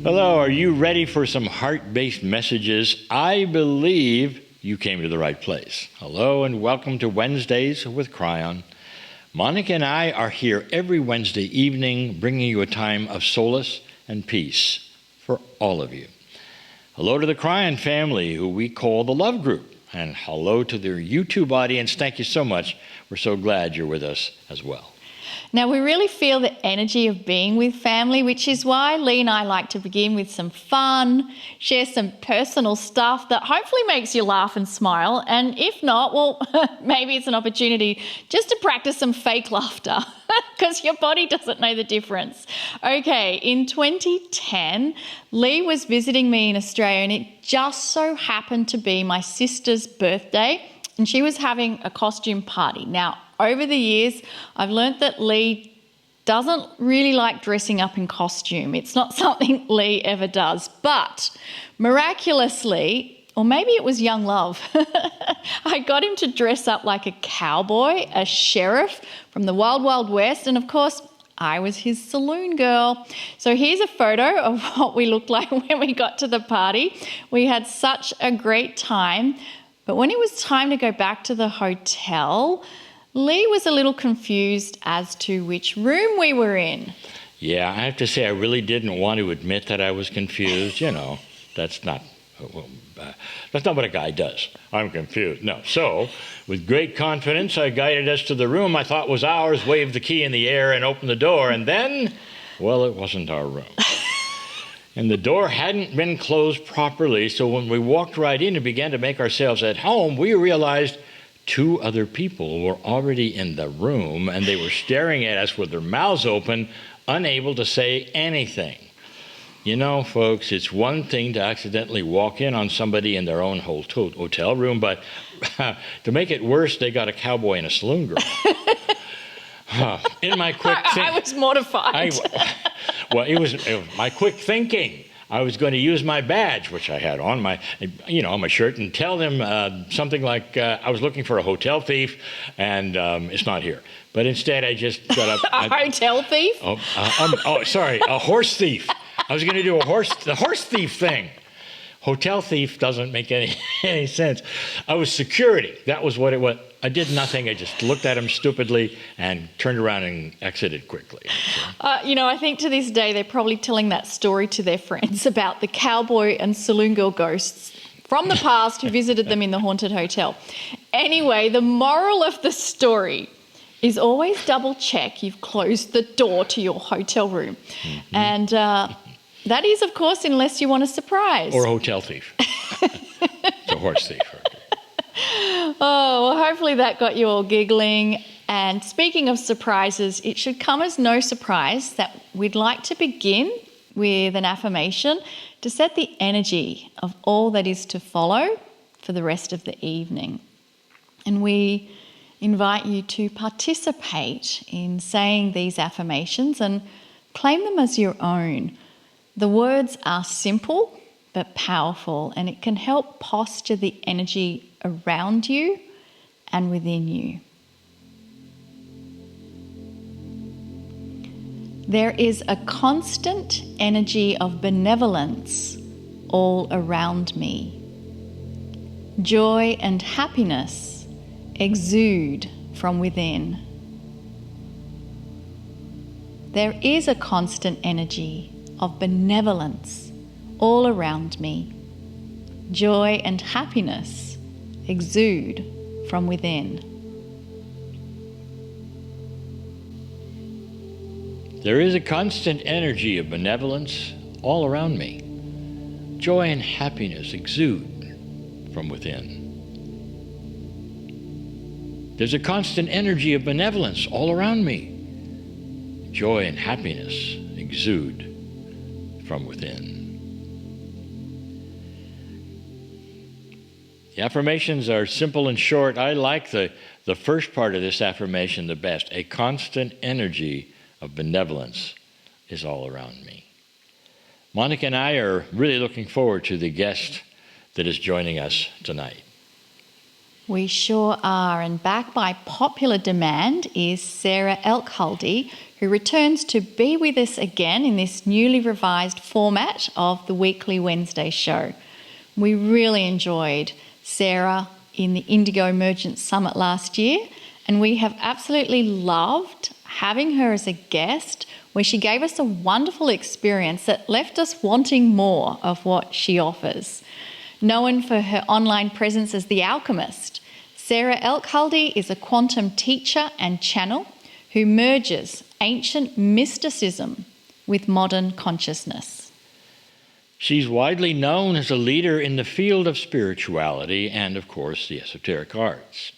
Hello, are you ready for some heart-based messages? I believe you came to the right place. Hello and welcome to Wednesdays with Kryon. Monica and I are here every Wednesday evening bringing you a time of solace and peace for all of you. Hello to the Kryon family, who we call the Love Group, and hello to their YouTube audience. Thank you so much. We're so glad you're with us as well. Now, we really feel the energy of being with family, which is why Lee and I like to begin with some fun, share some personal stuff that hopefully makes you laugh and smile. And if not, well, maybe it's an opportunity just to practice some fake laughter because your body doesn't know the difference. Okay, in 2010, Lee was visiting me in Australia, and it just so happened to be my sister's birthday, and she was having a costume party. Now, over the years, I've learnt that Lee doesn't really like dressing up in costume. It's not something Lee ever does. But miraculously, or maybe it was young love, I got him to dress up like a cowboy, a sheriff from the Wild Wild West, and of course, I was his saloon girl. So here's a photo of what we looked like when we got to the party. We had such a great time. But when it was time to go back to the hotel, Lee was a little confused as to which room we were in. Yeah, I have to say I really didn't want to admit that I was confused. You know, that's not what a guy does. I'm confused. No. So, with great confidence, I guided us to the room I thought was ours, waved the key in the air, and opened the door. And then, well, it wasn't our room. And the door hadn't been closed properly, so when we walked right in and began to make ourselves at home, we realized two other people were already in the room, and they were staring at us with their mouths open, unable to say anything. You know, folks, it's one thing to accidentally walk in on somebody in their own hotel room, but to make it worse, they got a cowboy and a saloon girl. In my quick I was mortified. Well, it was my quick thinking. I was going to use my badge, which I had on my shirt, and tell them something like I was looking for a hotel thief, and it's not here. But instead, I just got up. Hotel thief? Sorry, a horse thief. I was going to do the horse thief thing. Hotel thief doesn't make any sense. I was security. That was what it was. I did nothing. I just looked at him stupidly and turned around and exited quickly. So. I think to this day they're probably telling that story to their friends about the cowboy and saloon girl ghosts from the past who visited them in the haunted hotel. Anyway, the moral of the story is always double check you've closed the door to your hotel room. Mm-hmm. And that is, of course, unless you want a surprise. Or a hotel thief. It's a horse thief. Oh, well, hopefully that got you all giggling. And speaking of surprises, it should come as no surprise that we'd like to begin with an affirmation to set the energy of all that is to follow for the rest of the evening. And we invite you to participate in saying these affirmations and claim them as your own. The words are simple but powerful, and it can help posture the energy around you and within you. There is a constant energy of benevolence all around me. Joy and happiness exude from within. There is a constant energy of benevolence all around me. Joy and happiness exude from within. There is a constant energy of benevolence all around me. Joy and happiness exude from within. There's a constant energy of benevolence all around me. Joy and happiness exude from within. The affirmations are simple and short. I like the first part of this affirmation the best. A constant energy of benevolence is all around me. Monica and I are really looking forward to the guest that is joining us tonight. We sure are, and back by popular demand is Sarah Elkhaldy, who returns to be with us again in this newly revised format of the weekly Wednesday show. We really enjoyed Sarah in the Indigo Emergence Summit last year, and we have absolutely loved having her as a guest, where she gave us a wonderful experience that left us wanting more of what she offers. Known for her online presence as The Alchemist, Sarah Elkhaldy is a quantum teacher and channel who merges ancient mysticism with modern consciousness. She's widely known as a leader in the field of spirituality and, of course, the esoteric arts.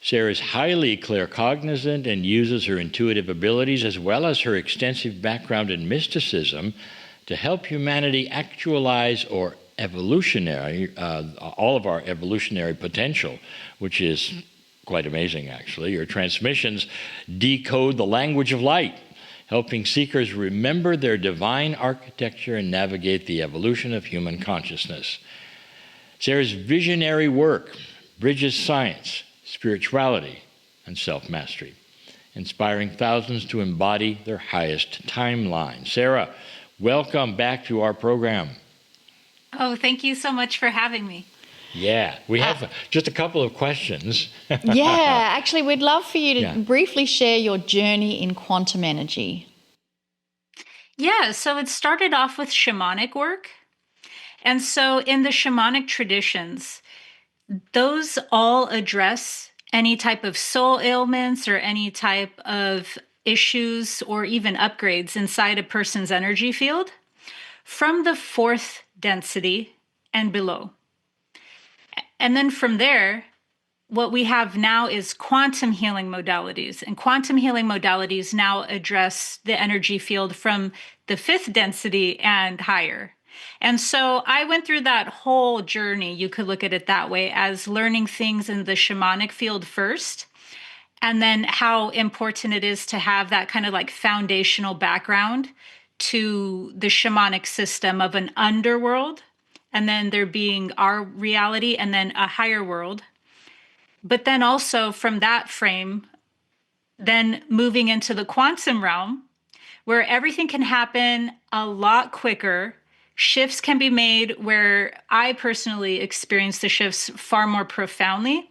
Sarah is highly claircognizant and uses her intuitive abilities as well as her extensive background in mysticism to help humanity actualize or all of our evolutionary potential, which is quite amazing, actually. Her transmissions decode the language of light, helping seekers remember their divine architecture and navigate the evolution of human consciousness. Sarah's visionary work bridges science, spirituality, and self-mastery, inspiring thousands to embody their highest timeline. Sarah, welcome back to our program. Oh, thank you so much for having me. Yeah, we have just a couple of questions. Yeah, actually, we'd love for you to briefly share your journey in quantum energy. Yeah, so it started off with shamanic work. And so in the shamanic traditions, those all address any type of soul ailments or any type of issues or even upgrades inside a person's energy field from the fourth density and below. And then from there, what we have now is quantum healing modalities. And quantum healing modalities now address the energy field from the fifth density and higher. And so I went through that whole journey, you could look at it that way, as learning things in the shamanic field first, and then how important it is to have that kind of like foundational background to the shamanic system of an underworld, and then there being our reality, and then a higher world. But then also from that frame, then moving into the quantum realm, where everything can happen a lot quicker. Shifts can be made where I personally experience the shifts far more profoundly.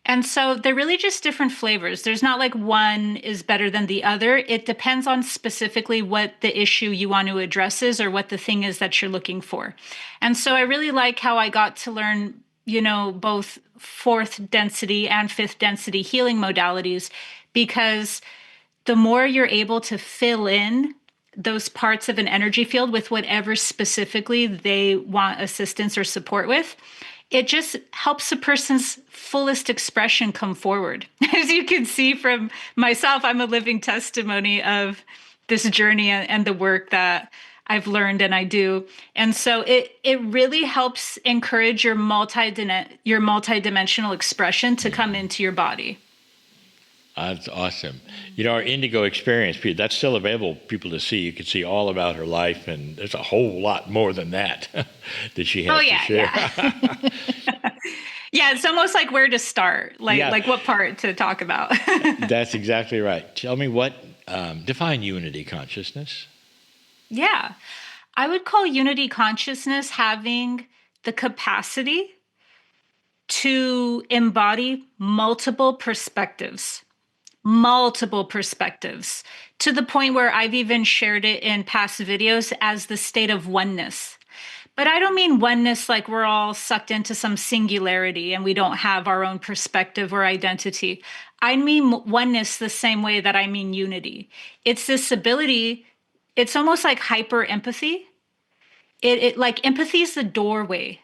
And so they're really just different flavors. There's not like one is better than the other. It depends on specifically what the issue you want to address is or what the thing is that you're looking for. And so I really like how I got to learn, both fourth density and fifth density healing modalities, because the more you're able to fill in those parts of an energy field with whatever specifically they want assistance or support with, it just helps a person's fullest expression come forward. As you can see from myself, I'm a living testimony of this journey and the work that I've learned and I do. And so it really helps encourage your multidimensional expression to come into your body. That's awesome. Our Indigo experience, that's still available for people to see. You can see all about her life, and there's a whole lot more than that that she has to share. Yeah. Yeah, it's almost like where to start, like what part to talk about. That's exactly right. Tell me define unity consciousness. Yeah, I would call unity consciousness having the capacity to embody multiple perspectives to the point where I've even shared it in past videos as the state of oneness. But I don't mean oneness like we're all sucked into some singularity and we don't have our own perspective or identity. I mean oneness the same way that I mean unity. It's this ability, it's almost like hyper empathy. It like empathy is the doorway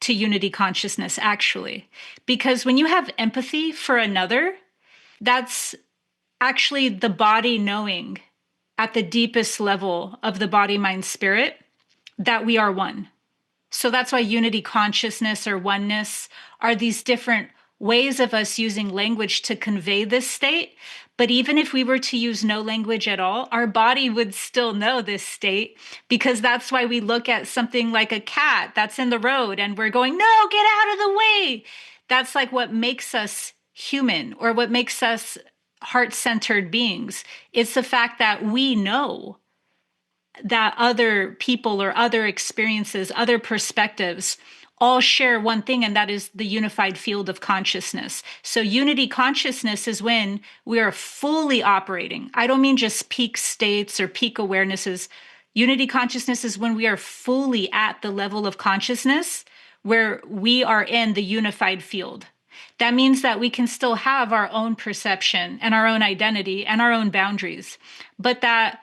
to unity consciousness, actually. Because when you have empathy for another, that's actually the body knowing at the deepest level of the body, mind, spirit that we are one. So that's why unity consciousness or oneness are these different ways of us using language to convey this state. But even if we were to use no language at all, our body would still know this state, because that's why we look at something like a cat that's in the road and we're going, no, get out of the way. That's like what makes us human, or what makes us heart-centered beings. It's the fact that we know that other people or other experiences, other perspectives all share one thing, and that is the unified field of consciousness. So unity consciousness is when we are fully operating. I don't mean just peak states or peak awarenesses. Unity consciousness is when we are fully at the level of consciousness where we are in the unified field. That means that we can still have our own perception and our own identity and our own boundaries, but that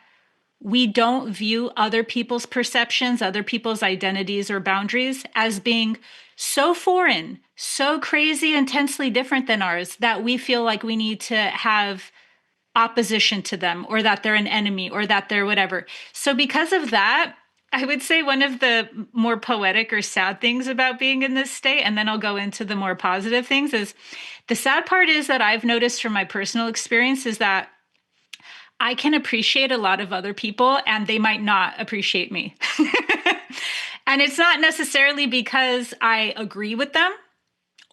we don't view other people's perceptions, other people's identities or boundaries as being so foreign, so crazy, intensely different than ours that we feel like we need to have opposition to them, or that they're an enemy, or that they're whatever. So because of that, I would say one of the more poetic or sad things about being in this state, and then I'll go into the more positive things, is the sad part is that I've noticed from my personal experience is that I can appreciate a lot of other people and they might not appreciate me. And it's not necessarily because I agree with them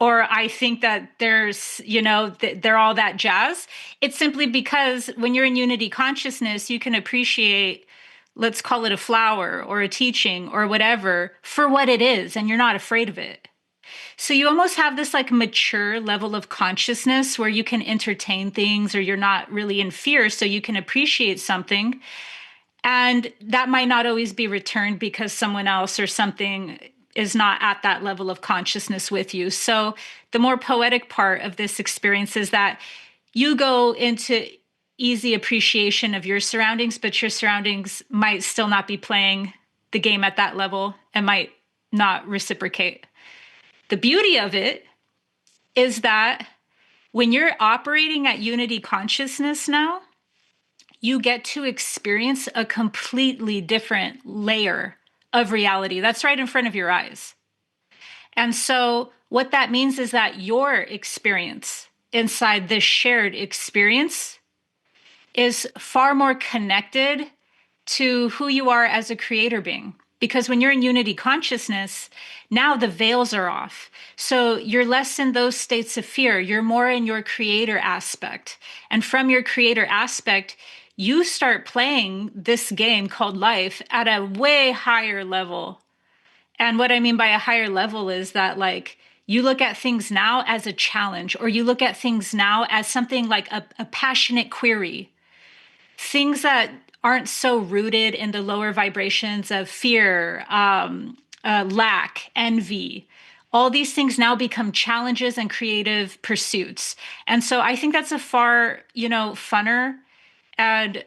or I think that there's, they're all that jazz. It's simply because when you're in unity consciousness, you can appreciate, let's call it a flower or a teaching or whatever, for what it is, and you're not afraid of it. So you almost have this like mature level of consciousness where you can entertain things, or you're not really in fear, so you can appreciate something. And that might not always be returned because someone else or something is not at that level of consciousness with you. So the more poetic part of this experience is that you go into easy appreciation of your surroundings, but your surroundings might still not be playing the game at that level and might not reciprocate. The beauty of it is that when you're operating at unity consciousness now, you get to experience a completely different layer of reality that's right in front of your eyes. And so what that means is that your experience inside this shared experience is far more connected to who you are as a creator being. Because when you're in unity consciousness, now the veils are off. So you're less in those states of fear. You're more in your creator aspect. And from your creator aspect, you start playing this game called life at a way higher level. And what I mean by a higher level is that, like, you look at things now as a challenge, or you look at things now as something like a passionate query. Things that aren't so rooted in the lower vibrations of fear, lack, envy. All these things now become challenges and creative pursuits. And so I think that's a far, funner and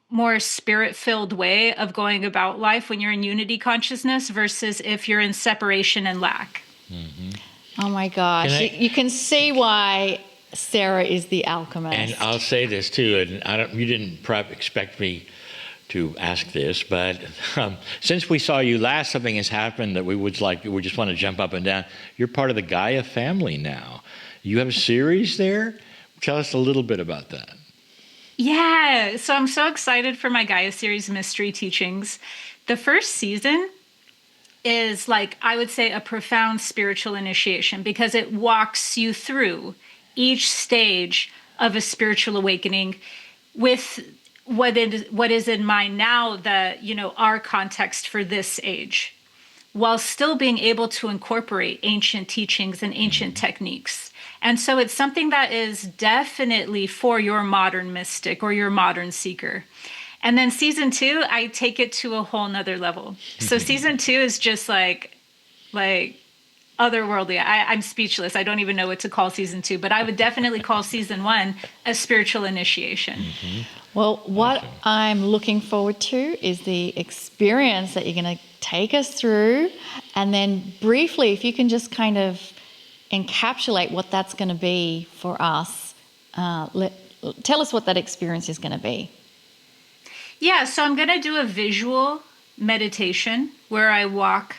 more spirit-filled way of going about life when you're in unity consciousness versus if you're in separation and lack. Mm-hmm. Oh my gosh. You can see why Sarah is the alchemist. And I'll say this too, and you didn't expect me to ask this, but since we saw you last, something has happened that we just want to jump up and down. You're part of the Gaia family now. You have a series there? Tell us a little bit about that. Yeah, so I'm so excited for my Gaia series, Mystery Teachings. The first season is, like, I would say, a profound spiritual initiation because it walks you through each stage of a spiritual awakening with what is in mind now, our context for this age, while still being able to incorporate ancient teachings and ancient techniques. And so it's something that is definitely for your modern mystic or your modern seeker. And then season 2, I take it to a whole nother level. So season 2 is just like otherworldly. I'm speechless. I don't even know what to call season 2, but I would definitely call season 1 a spiritual initiation. Mm-hmm. Well, what I'm looking forward to is the experience that you're going to take us through. And then briefly, if you can just kind of encapsulate what that's going to be for us, tell us what that experience is going to be. Yeah, so I'm going to do a visual meditation where I walk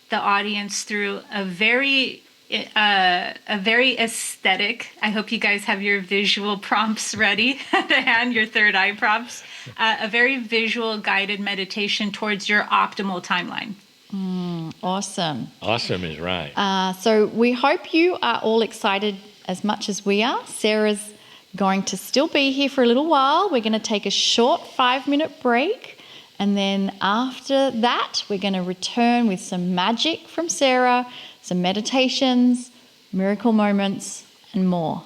the audience through a very aesthetic. I hope you guys have your visual prompts ready to hand, your third eye prompts. A very visual guided meditation towards your optimal timeline. Awesome. Awesome is right. So we hope you are all excited as much as we are. Sarah's going to still be here for a little while. We're going to take a short 5-minute break. And then after that, we're going to return with some magic from Sarah, some meditations, miracle moments, and more.